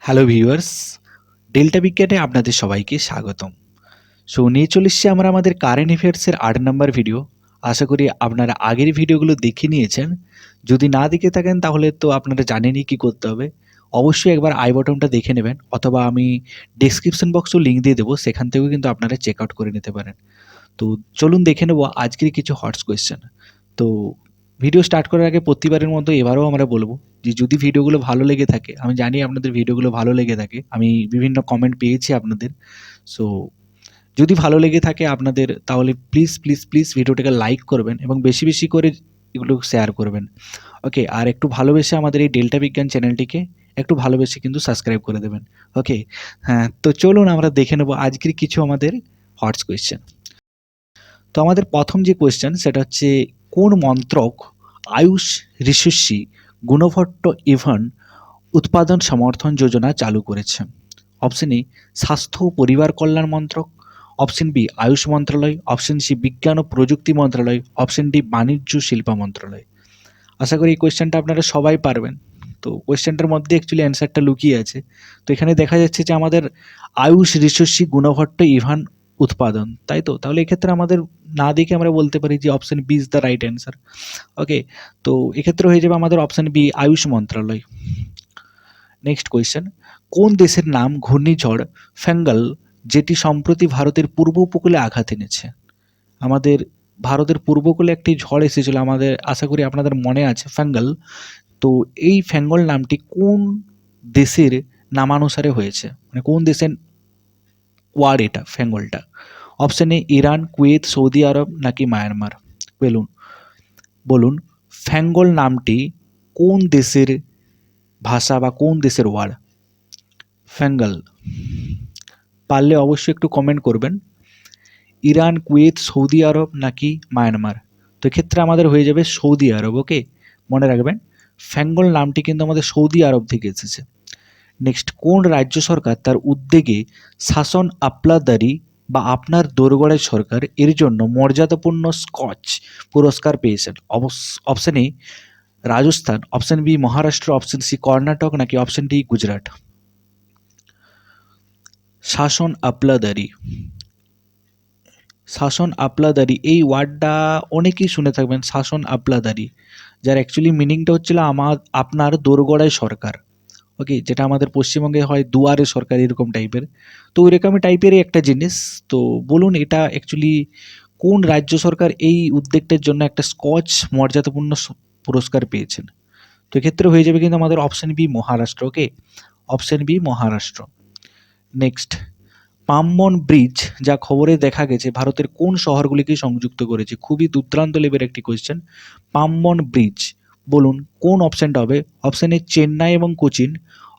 Hello viewers, delta বিজ্ঞানে আপনাদের সবাইকে স্বাগতম। নিয়ে চলে এসেছি আমরা আমাদের কারেন্ট অ্যাফেয়ার্সের ৮ নম্বর ভিডিও। আশা করি আপনারা আগের ভিডিওগুলো দেখে নিয়েছেন। যদি না দেখে থাকেন তাহলে তো আপনারা জানেনই কী করতে হবে। অবশ্যই একবার আই বটনটা দেখে নেবেন, অথবা আমি ডেসক্রিপশন বক্সেও লিঙ্ক দিয়ে দেবো, সেখান থেকেও কিন্তু আপনারা চেক আউট করে নিতে পারেন। তো চলুন দেখে নেব আজকের কিছু হটস কোয়েশ্চেন। তো ভিডিও স্টার্ট করার আগে প্রতিবারের মতো এবারেও আমরা বলবো যে যদি ভিডিওগুলো ভালো লেগে থাকে, আমি জানি আপনাদের ভিডিওগুলো ভালো লেগে থাকে, আমি বিভিন্ন কমেন্ট পেয়েছি আপনাদের। সো যদি ভালো লেগে থাকে আপনাদের, তাহলে প্লিজ প্লিজ প্লিজ ভিডিওটাকে লাইক করবেন এবং বেশি বেশি করে এগুলো শেয়ার করবেন। ওকে, আর একটু ভালোবেসে আমাদের এই ডেল্টা বিজ্ঞান চ্যানেলটিকে একটু ভালোবেসে কিন্তু সাবস্ক্রাইব করে দেবেন। ওকে, হ্যাঁ, তো চলুন আমরা দেখে নেব আজকের কিছু আমাদের হটস কোয়েশ্চেন। তো আমাদের প্রথম যে কোয়েশ্চেন সেটা হচ্ছে, কোন মন্ত্রক আয়ুষ ঋষিশ্রী গুণভট্ট ইভন উৎপাদন সমর্থন যোজনা চালু করেছে? অপশন এ স্বাস্থ্য ও পরিবার কল্যাণ মন্ত্রক, অপশন বি আয়ুষ মন্ত্রণালয়, অপশন সি বিজ্ঞান ও প্রযুক্তি মন্ত্রণালয়, অপশন ডি বাণিজ্য শিল্প মন্ত্রণালয়। আশা করি এই কোয়েশ্চেনটা আপনারা সবাই পারবেন। তো কোয়েশ্চেনটার মধ্যে অ্যাকচুয়ালি অ্যান্সারটা লুকিয়ে আছে। তো এখানে দেখা যাচ্ছে যে আমাদের আয়ুষ ঋষিশ্রী গুণভট্ট ইভান উৎপাদন, তাই তো? তাহলে এক্ষেত্রে আমাদের না দেখে আমরা বলতে পারি যে option B is the right answer. Okay, তো এক্ষেত্রে হয়ে যাবে আমাদের অপশন বি আয়ুষ মন্ত্রণালয়। নেক্সট কোয়েশ্চেন, কোন দেশের নাম ঘূর্ণিঝড় ফেঙ্গাল, যেটি সম্প্রতি ভারতের পূর্ব উপকূলে আঘাত এনেছে? আমাদের ভারতের পূর্ব উপকূলে একটি ঝড় এসেছিল, আমাদের আশা করি আপনাদের মনে আছে, ফেঙ্গাল। তো এই ফেঙ্গল নামটি কোন দেশের নামানুসারে হয়েছে, মানে কোন দেশের ওয়ার্ড এটা ফেঙ্গলটা? Option A Iran, Kuwait, Saudi Arab নাকি মায়ানমার। বলুন বলুন ফেঙ্গল নামটি কোন দেশের ভাষা বা কোন দেশের ওয়ার্ড? ফেঙ্গল পারলে অবশ্যই একটু কমেন্ট করবেন। ইরান, কুয়েত, সৌদি আরব নাকি মায়ানমার। তো এক্ষেত্রে আমাদের হয়ে যাবে সৌদি আরব। ওকে, মনে রাখবেন ফেঙ্গল নামটি কিন্তু আমাদের সৌদি আরব থেকে এসেছে। নেক্সট, কোন রাজ্য সরকার তার উদ্যোগে শাসন আপলাদারি বা আপনার দোরগড়ায় সরকার এর জন্য মর্যাদাপূর্ণ স্কচ পুরস্কার পেয়েছেন? Option A Rajasthan, option B Maharashtra, option C Karnataka নাকি অপশন ডি গুজরাট। শাসন আপলাদারি, শাসন আপলাদারি এই ওয়ার্ডটা অনেকেই শুনে থাকবেন। শাসন আপলাদারি, যার অ্যাকচুয়ালি মিনিংটা হচ্ছিল আপনার দোরগড়ায় সরকার। ওকে, যেটা আমাদের পশ্চিমবঙ্গে হয় দুয়ারে সরকার, এরকম টাইপের। তো ওইরকমই টাইপেরই একটা জিনিস। তো বলুন এটা অ্যাকচুয়ালি কোন রাজ্য সরকার এই উদ্যোগটার জন্য একটা স্কচ মর্যাদাপূর্ণ পুরস্কার পেয়েছেন? তো এক্ষেত্রে হয়ে যাবে কিন্তু আমাদের option B Maharashtra. Okay, option B Maharashtra. Next, Pamban bridge যা খবরে দেখা গেছে ভারতের কোন শহরগুলিকে সংযুক্ত করেছে? খুবই দুর্দান্ত লেভেলের একটি কোয়েশ্চেন। পামবন ব্রিজ, বলুন কোন অপশানটা হবে? অপশন এ চেন্নাই এবং কোচিন,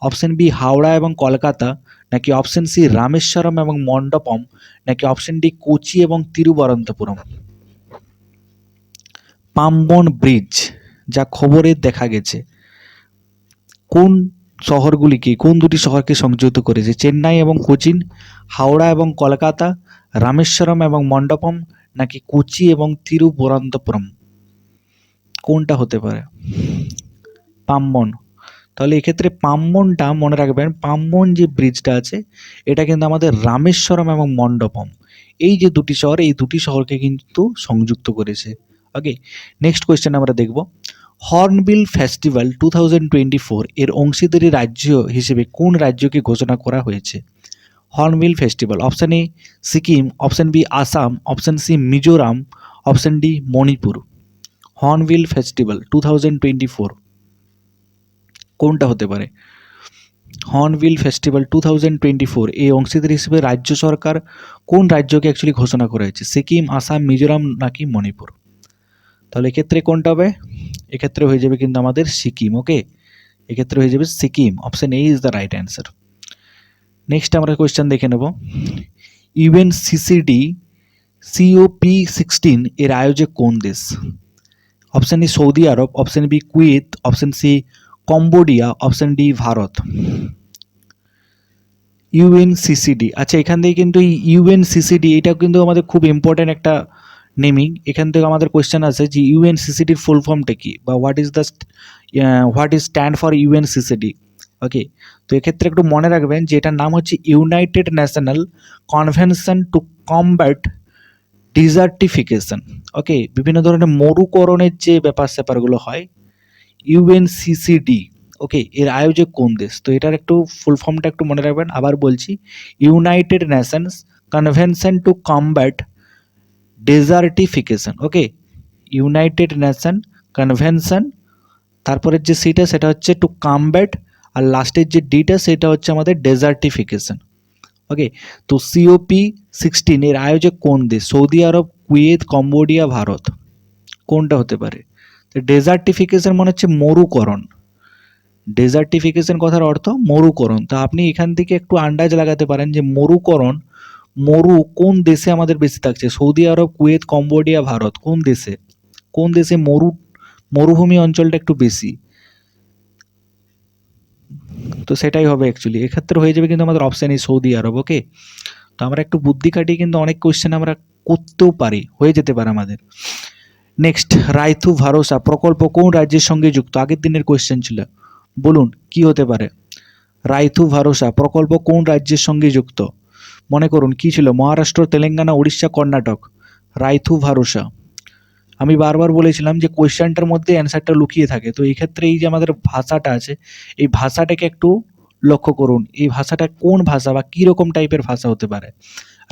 অপশন বি হাওড়া এবং কলকাতা নাকি অপশন সি রামেশ্বরম এবং মণ্ডপম নাকি অপশন ডি কোচি এবং তিরুবনন্তপুরম। পামবন ব্রিজ যা খবরে দেখা গেছে কোন শহরগুলিকে, কোন দুটি শহরকে সংযুক্ত করেছে? চেন্নাই এবং কোচিন, হাওড়া এবং কলকাতা, রামেশ্বরম এবং মণ্ডপম নাকি কোচি এবং তিরুবনন্তপুরম। কোনটা হতে পারে? পামবন। তাহলে এক্ষেত্রে পামবনটা মনে রাখবেন, পামবন যে ব্রিজটা আছে এটা কিন্তু আমাদের রামেশ্বরম এবং মণ্ডপম, এই যে দুটি শহর, এই দুটি শহরকে কিন্তু সংযুক্ত করেছে। ওকে, নেক্সট কোয়েশ্চেন আমরা দেখব। হর্নবিল ফেস্টিভ্যাল 2024 এর অংশীদারি রাজ্য হিসেবে কোন রাজ্যকে ঘোষণা করা হয়েছে? Hornbill festival, option A Sikkim, option B Assam, option C Mizoram, option D Manipur. Hornbill festival 2024 কোনটা হতে পারে? হর্নবিল ফেস্টিভ্যাল 2024 এই অংশীদার হিসেবে রাজ্য সরকার কোন রাজ্যকে অ্যাকচুয়ালি ঘোষণা করা হয়েছে? সিকিম, আসাম, মিজোরাম নাকি মণিপুর। তাহলে এক্ষেত্রে কোনটা হবে? এক্ষেত্রে হয়ে যাবে কিন্তু আমাদের সিকিম। ওকে, এক্ষেত্রে হয়ে যাবে Sikkim. Option A is the right answer. Next আমরা কোয়েশ্চেন দেখে নেব। ইউএনসিসিডি COP16 এর আয়োজক কোন দেশ? Option A Saudi Arab, option B Kuwait, option C Cambodia, option D Bharat. UNCCD, আচ্ছা এখান থেকে কিন্তু এই ইউএনসিসিডি এটা কিন্তু আমাদের খুব ইম্পর্ট্যান্ট একটা নেমিং। এখান থেকে আমাদের কোয়েশ্চেন আছে যে ইউএনসিসিডির ফুল ফর্মটা কি, বা what is stand for UNCCD. Okay, তো এক্ষেত্রে একটু মনে রাখবেন যে এটার নাম হচ্ছে united national convention to combat desertification. Okay, বিভিন্ন ধরনের মরুকরণের যে ব্যাপার স্যাপারগুলো হয়, ইউএনসিসিডি। ওকে, এর আয়োজক কোন দেশ? তো এটার একটু ফুল ফর্মটা একটু মনে রাখবেন, আবার বলছি, United Nations convention to combat ডেজার্টিফিকেশন। Okay, United nation convention, তারপরের যে সিটা সেটা হচ্ছে টু কমব্যাট, আর লাস্টের যে ডিটা সেটা হচ্ছে আমাদের ডেজার্টিফিকেশন। ওকে, তো COP16 এর আয়োজক কোন দেশ? সৌদি আরব, কুয়েত, কম্বোডিয়া, ভারত। কোনটা হতে পারে? তো ডেজার্টিফিকেশন মানে হচ্ছে মরুকরণ। ডেজার্টিফিকেশন কথার অর্থ মরুকরণ। তো আপনি এখান থেকে একটু আন্দাজ লাগাতে পারেন যে মরুকরণ, মরু কোন দেশে আমাদের বেশি থাকছে? সৌদি আরব, কুয়েত, কম্বোডিয়া, ভারত। কোন দেশে, কোন দেশে মরুভূমি অঞ্চলটা একটু বেশি? তো সেটাই হবে অ্যাকচুয়ালি, এক্ষেত্রে হয়ে যাবে কিন্তু আমাদের অপশান সৌদি আরব। ওকে, তো আমরা একটু বুদ্ধি খাটিয়ে কিন্তু অনেক কোয়েশ্চেন আমরা করতেও পারি, হয়ে যেতে পারে আমাদের। নেক্সট, রাইথু ভরসা প্রকল্প কোন রাজ্যের সঙ্গে যুক্ত? আগের দিনের কোয়েশ্চেন ছিল, বলুন কি হতে পারে? রাইথু ভরসা প্রকল্প কোন রাজ্যের সঙ্গে যুক্ত? মনে করুন কি ছিল, মহারাষ্ট্র, তেলেঙ্গানা, উড়িষ্যা, কর্ণাটক। রাইথু ভরসা, আমি বারবার বলেছিলাম যে কোয়েশ্চেনটার মধ্যে অ্যান্সারটা লুকিয়ে থাকে। তো এই ক্ষেত্রে এই যে আমাদের ভাষাটা আছে, এই ভাষাটাকে একটু লক্ষ্য করুন, এই ভাষাটা কোন ভাষা বা কী রকম টাইপের ভাষা হতে পারে?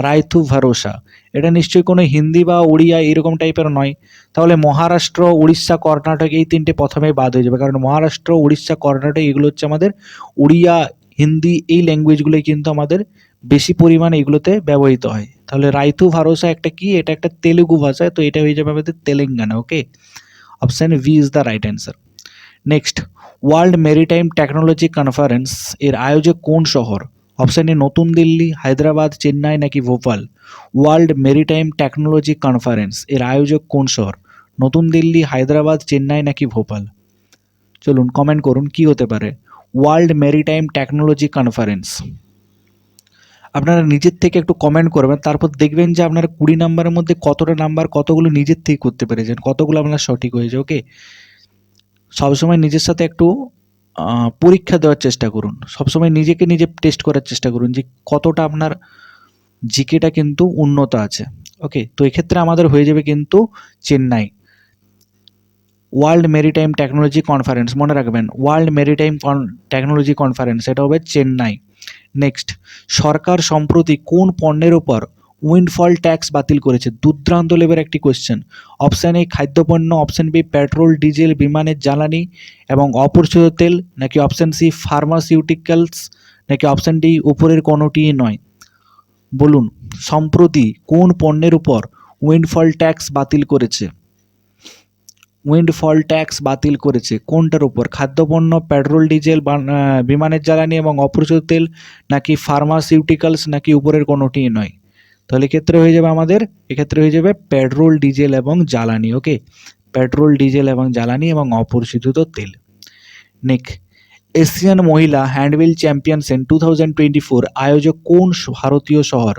রাইথু ভরসা, এটা নিশ্চয়ই কোনো হিন্দি বা উড়িয়া এরকম টাইপের নয়। তাহলে মহারাষ্ট্র, উড়িষ্যা, কর্ণাটক এই তিনটে প্রথমে বাদ হয়ে যাবে, কারণ মহারাষ্ট্র, উড়িষ্যা, কর্ণাটক এগুলো হচ্ছে আমাদের উড়িয়া, হিন্দি এই ল্যাঙ্গুয়েজগুলোই কিন্তু আমাদের বেশি পরিমাণে এগুলোতে ব্যবহৃত হয়। তাহলে রাইথু ভরসা একটা কি? এটা একটা তেলুগু ভাষা, তো এটা হয়ে যাবে আমাদের Telangana. Okay, option B is the right answer. Next, world maritime technology conference এর আয়োজক কোন শহর? অপশান এ নতুন দিল্লি, হায়দ্রাবাদ, চেন্নাই নাকি Bhopal. World maritime technology conference এর আয়োজক কোন শহর? নতুন দিল্লি, হায়দ্রাবাদ, চেন্নাই নাকি ভোপাল। চলুন কমেন্ট করুন কি হতে পারে ওয়ার্ল্ড মেরিটাইম টেকনোলজি কনফারেন্স। আপনারা নিজের থেকে একটু কমেন্ট করবেন, তারপর দেখবেন যে আপনারা 20 নাম্বারের মধ্যে কতটা নাম্বার কতগুলো নিজের থেকে করতে পেরেছেন, কতগুলো আপনার সঠিক হয়েছে। ওকে, সবসময় নিজের সাথে একটু পরীক্ষা দেওয়ার চেষ্টা করুন, সবসময় নিজেকে নিজে টেস্ট করার চেষ্টা করুন যে কতটা আপনার জিকেটা কিন্তু উন্নত আছে। ওকে, তো এক্ষেত্রে আমাদের হয়ে যাবে কিন্তু Chennai. World maritime technology conference, মনে রাখবেন ওয়ার্ল্ড মেরিটাইম টেকনোলজি কনফারেন্স, এটা হবে চেন্নাই। নেক্সট, সরকার সম্প্রতি কোন পণ্যের ওপর উইন্ডফল ট্যাক্স বাতিল করেছে? দুর্দান্ত লেভেলের একটি কোয়েশ্চেন। অপশান এ খাদ্যপণ্য, অপশান বি পেট্রোল, ডিজেল, বিমানের জ্বালানি এবং অপরিশোধিত তেল, নাকি অপশান সি ফার্মাসিউটিক্যালস, নাকি অপশান ডি উপরের কোনোটি নয়। বলুন সম্প্রতি কোন পণ্যের উপর উইন্ডফল ট্যাক্স বাতিল করেছে? উইন্ডফল ট্যাক্স বাতিল করেছে কোনটার উপর? খাদ্যপণ্য, পেট্রোল, ডিজেল, বিমানের জ্বালানি এবং অপরিশোধিত তেল, নাকি ফার্মাসিউটিক্যালস, নাকি উপরের কোনোটি নয়। তাহলে এক্ষেত্রে হয়ে যাবে আমাদের, এক্ষেত্রে হয়ে যাবে পেট্রোল, ডিজেল এবং জ্বালানি। ওকে, পেট্রোল, ডিজেল এবং জ্বালানি এবং অপরিশোধিত তেল। নেক্সট, এশিয়ান মহিলা হ্যান্ডবিল চ্যাম্পিয়নশিপ 2024 আয়োজক কোন ভারতীয় শহর?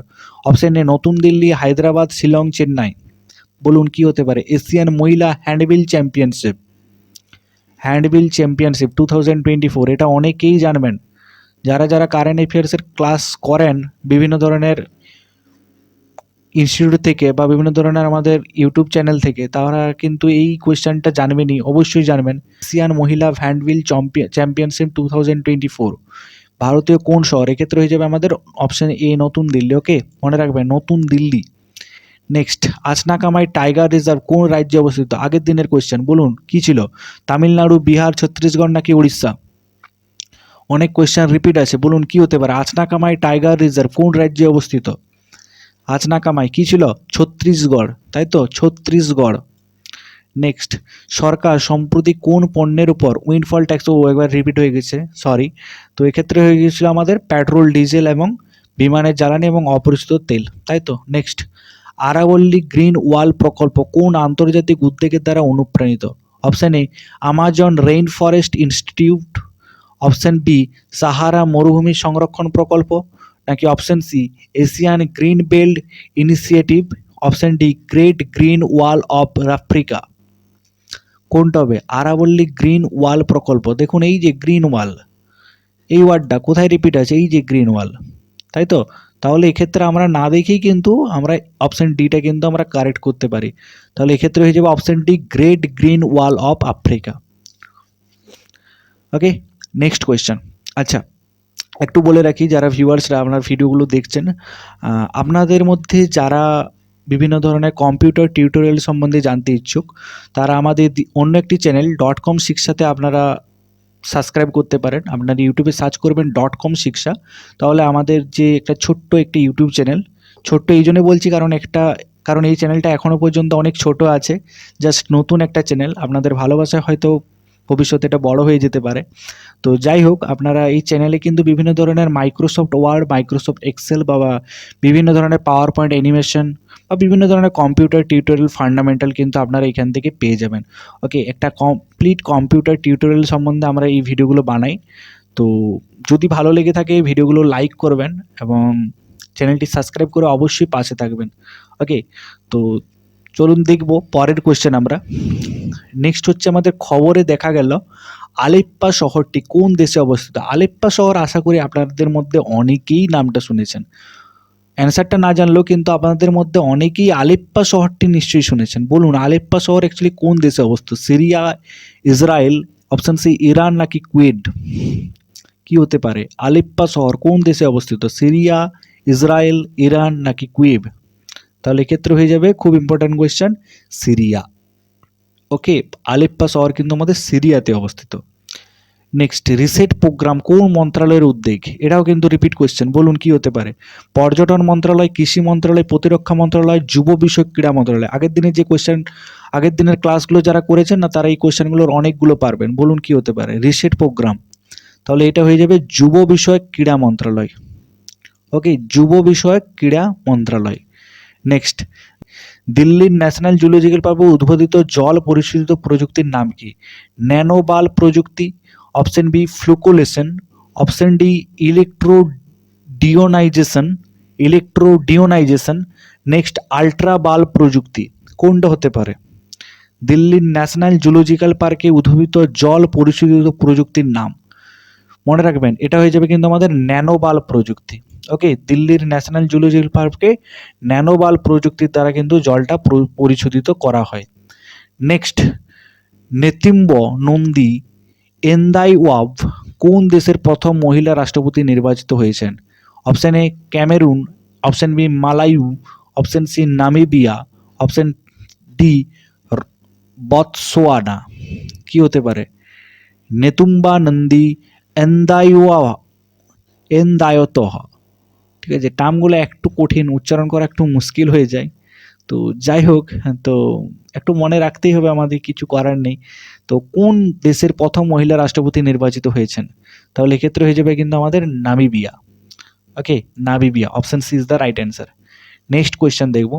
অপশন এ নতুন দিল্লি, হায়দ্রাবাদ, শিলং, চেন্নাই। বলুন কি হতে পারে এশিয়ান মহিলা হ্যান্ডবিল চ্যাম্পিয়নশিপ। হ্যান্ডবিল চ্যাম্পিয়নশিপ 2024, এটা অনেকেই জানবেন, যারা যারা কারেন্ট অ্যাফেয়ার্সের ক্লাস করেন বিভিন্ন ধরনের ইনস্টিটিউট থেকে বা বিভিন্ন ধরনের আমাদের ইউটিউব চ্যানেল থেকে, তারা কিন্তু এই কোয়েশ্চেনটা জানবেনই, অবশ্যই জানবেন। এশিয়ান মহিলা হ্যান্ডবিল চ্যাম্পিয়নশিপ 2024 ভারতীয় কোন শহর? এক্ষেত্রে হয়ে যাবে আমাদের অপশন এ নতুন দিল্লি। ওকে, মনে রাখবেন নতুন দিল্লি। নেক্সট, আচনাকামাই টাইগার রিজার্ভ কোন রাজ্যে অবস্থিত? আগের দিনের কোয়েশ্চেন, বলুন কি ছিল? তামিলনাড়ু, বিহার, ছত্তিশগড় নাকি উড়িষ্যা। অনেক কোয়েশ্চেন রিপিট আছে, বলুন কি হতে পারে আচনাকামাই টাইগার রিজার্ভ কোন রাজ্যে অবস্থিত? আচনাকামাই কি ছিল? ছত্তিশগড়, তাই তো, ছত্তিশগড়। নেক্সট, সরকার সম্প্রতি কোন পণ্যের উপর উইন্ডফল ট্যাক্স, ও একবার রিপিট হয়ে গেছে, সরি। তো এক্ষেত্রে হয়ে গিয়েছিল আমাদের পেট্রোল, ডিজেল এবং বিমানের জ্বালানি এবং অপরিশোধিত তেল, তাই তো। নেক্সট, আরাবল্লী গ্রিন ওয়াল প্রকল্প কোন আন্তর্জাতিক উদ্যোগের দ্বারা অনুপ্রাণিত? Option A Amazon rain forest institute, option B Sahara মরুভূমি সংরক্ষণ প্রকল্প, নাকি option C Asian green belt initiative, option D great green wall of Africa. কোনটা হবে? আরাবল্লী গ্রিন ওয়াল প্রকল্প। দেখুন এই যে গ্রিন ওয়াল, এই ওয়ার্ডটা কোথায় রিপিট আছে? এই যে গ্রিন ওয়াল, তাই তো? তাহলে এক্ষেত্রে আমরা না দেখেই কিন্তু আমরা অপশন ডিটা কিন্তু আমরা কারেক্ট করতে পারি। তাহলে এক্ষেত্রে হয়ে যাবে option D, great green wall of Africa. Okay, next question. আচ্ছা, একটু বলে রাখি যারা ভিউয়ার্সরা আপনার ভিডিওগুলো দেখছেন, আপনাদের মধ্যে যারা বিভিন্ন ধরনের কম্পিউটার টিউটোরিয়াল সম্বন্ধে জানতে ইচ্ছুক, তারা আমাদের অন্য একটি চ্যানেল .com শিক্ষাতে আপনারা সাবস্ক্রাইব করতে পারেন। আপনারা ইউটিউবে সার্চ করবেন .com শিক্ষা, তাহলে আমাদের যে একটা ছোট্ট একটি ইউটিউব চ্যানেল, ছোট্ট এই জন্য বলছি কারণ এই চ্যানেলটা এখনও পর্যন্ত অনেক ছোট আছে, জাস্ট নতুন একটা চ্যানেল। আপনাদের ভালোবাসায় হয়তো ভবিষ্যতে এটা বড় হয়ে যেতে পারে। তো যাই হোক, আপনারা এই চ্যানেলে কিন্তু বিভিন্ন ধরনের মাইক্রোসফট ওয়ার্ড, মাইক্রোসফট এক্সেল বা বিভিন্ন ধরনের পাওয়ার পয়েন্ট অ্যানিমেশন বা বিভিন্ন ধরনের কম্পিউটার টিউটোরিয়াল ফান্ডামেন্টাল কিন্তু আপনারা এখান থেকে পেয়ে যাবেন। ওকে, একটা কমপ্লিট কম্পিউটার টিউটোরিয়াল সম্বন্ধে আমরা এই ভিডিওগুলো বানাই। তো যদি ভালো লেগে থাকে এই ভিডিওগুলো লাইক করবেন এবং চ্যানেলটি সাবস্ক্রাইব করে অবশ্যই পাশে থাকবেন। ওকে, তো চলুন দেখব পরের কোয়েশ্চেন আমরা। নেক্সট হচ্ছে আমাদের খবরে দেখা গেল আলেপ্পা শহরটি কোন দেশে অবস্থিত? আলেপ্পা শহর আশা করি আপনাদের মধ্যে অনেকেই নামটা শুনেছেন। অ্যান্সারটা না জানলেও কিন্তু আপনাদের মধ্যে অনেকেই আলেপ্পা শহরটি নিশ্চয়ই শুনেছেন। বলুন, আলেপ্পা শহর অ্যাকচুয়ালি কোন দেশে অবস্থিত? Syria, Israel, option C Iran নাকি কুয়েট? কি হতে পারে? আলেপ্পা শহর কোন দেশে অবস্থিত? সিরিয়া, ইসরায়েল, ইরান নাকি কুয়েব? তাহলে এক্ষেত্রে হয়ে যাবে, খুব ইম্পর্ট্যান্ট কোয়েশ্চেন, সিরিয়া। ওকে, আলেপ্পা শহর কিন্তু আমাদের সিরিয়াতে অবস্থিত। নেক্সট, রিসেট প্রোগ্রাম কোন মন্ত্রণালয়ের উদ্যোগ? এটাও কিন্তু রিপিট কোয়েশ্চেন। বলুন কি হতে পারে? পর্যটন মন্ত্রণালয়, কৃষি মন্ত্রণালয়, প্রতিরক্ষা মন্ত্রণালয়, যুব বিষয়ক ক্রীড়া মন্ত্রণালয়। আগের দিনের ক্লাসগুলো যারা করেছেন না, তারা এই কোয়েশ্চেনগুলোর অনেকগুলো পারবেন। বলুন কি হতে পারে? Reset programme. তাহলে এটা হয়ে যাবে যুব বিষয়ক ক্রীড়া মন্ত্রণালয়। ওকে, যুব বিষয়ক ক্রীড়া মন্ত্রণালয়। নেক্সট, দিল্লির ন্যাশনাল জুলজিক্যাল পার্কে উদ্ভাবিত জল পরিশোধিত প্রযুক্তির নাম কি? ন্যানোবাল প্রযুক্তি, option B flocculation, option D electrodeionization, next আল্ট্রাবাল প্রযুক্তি। কোনটা হতে পারে? দিল্লির ন্যাশনাল জুলজিক্যাল পার্কে উদ্ভাবিত জল পরিশোধিত প্রযুক্তির নাম, মনে রাখবেন এটা হয়ে যাবে কিন্তু আমাদের ন্যানোবাল প্রযুক্তি। ওকে, দিল্লির ন্যাশনাল জুলজিক্যাল পার্কে ন্যানোবাল প্রযুক্তির দ্বারা কিন্তু জলটা পরিশোধিত করা হয়। নেক্সট, নেতিম্ব নন্দী এন্দাইওয়াব কোন দেশের প্রথম মহিলা রাষ্ট্রপতি নির্বাচিত হয়েছেন? Option A Cameroon, option B Malawi, option C Namibia, option D Botswana. কি হতে পারে? নেতুম্বা নন্দী এন্দায়তহ। ঠিক আছে, টার্মগুলো একটু কঠিন, উচ্চারণ করা একটু মুশকিল হয়ে যায়। তো যাই হোক, তো একটু মনে রাখতেই হবে, আমাদের কিছু করার নেই। তো কোন দেশের প্রথম মহিলা রাষ্ট্রপতি নির্বাচিত হয়েছেন? তাহলে এক্ষেত্রে হয়ে যাবে কিন্তু আমাদের Namibia. Okay, Namibia, option C is the right answer. Next question দেখব,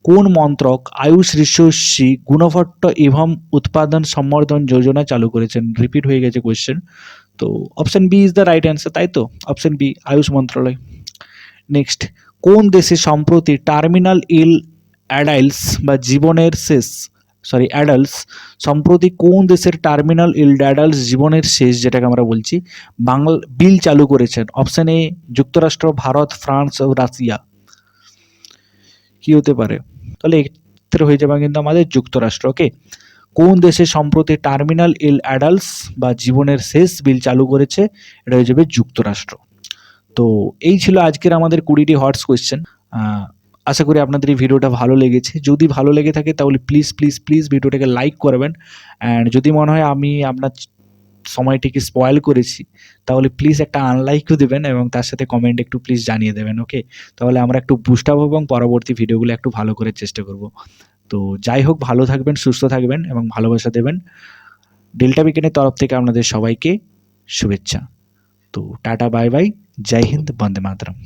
কোন মন্ত্রক আয়ুষ ঋষি গুণভট্ট এবং উৎপাদন সম্বর্ধন যোজনা চালু করেছেন? রিপিট হয়ে গেছে কোয়েশ্চেন। তো option B is the right answer, তাই তো? অপশন বি, আয়ুষ মন্ত্রণালয়। নেক্সট, কোন দেশে সম্প্রতি টার্মিনাল ইল অ্যাডাল্টস বা জীবনের শেষ অ্যাডাল্টস সম্প্রতি কোন দেশের টার্মিনাল ইল অ্যাডাল্টস জীবনের শেষ, যেটাকে আমরা বলছি, বিল চালু করেছেন? অপশন এ যুক্তরাষ্ট্র, ভারত, ফ্রান্স ও রাশিয়া। কি হতে পারে? তাহলে এক্ষেত্রে হয়ে যাবে কিন্তু আমাদের যুক্তরাষ্ট্র। ওকে, কোন দেশে সম্প্রতি টার্মিনাল ইল অ্যাডাল্টস বা জীবনের শেষ বিল চালু করেছে? এটা হয়ে যাবে যুক্তরাষ্ট্র। তো এই ছিল আজকের আমাদের 20টি হটস কোয়েশ্চেন। আশা করি আপনাদের এই ভিডিওটা ভালো লেগেছে। যদি ভালো লেগে থাকে তাহলে প্লিজ প্লিজ প্লিজ ভিডিওটাকে লাইক করবেন। অ্যান্ড যদি মনে হয় আমি আপনার সময়টিকে স্পয়েল করেছি, তাহলে প্লিজ একটা আনলাইকও দেবেন এবং তার সাথে কমেন্ট একটু প্লিজ জানিয়ে দেবেন। ওকে, তাহলে আমরা একটু বুস্ট আপ এবং পরবর্তী ভিডিওগুলো একটু ভালো করে চেষ্টা করব। তো যাই হোক, ভালো থাকবেন, সুস্থ থাকবেন এবং ভালোবাসা দেবেন। ডেল্টা বিজ্ঞানের তরফ থেকে আপনাদের সবাইকে শুভেচ্ছা। তো টাটা, বাই বাই, জয় হিন্দ, বন্দে মাতরম।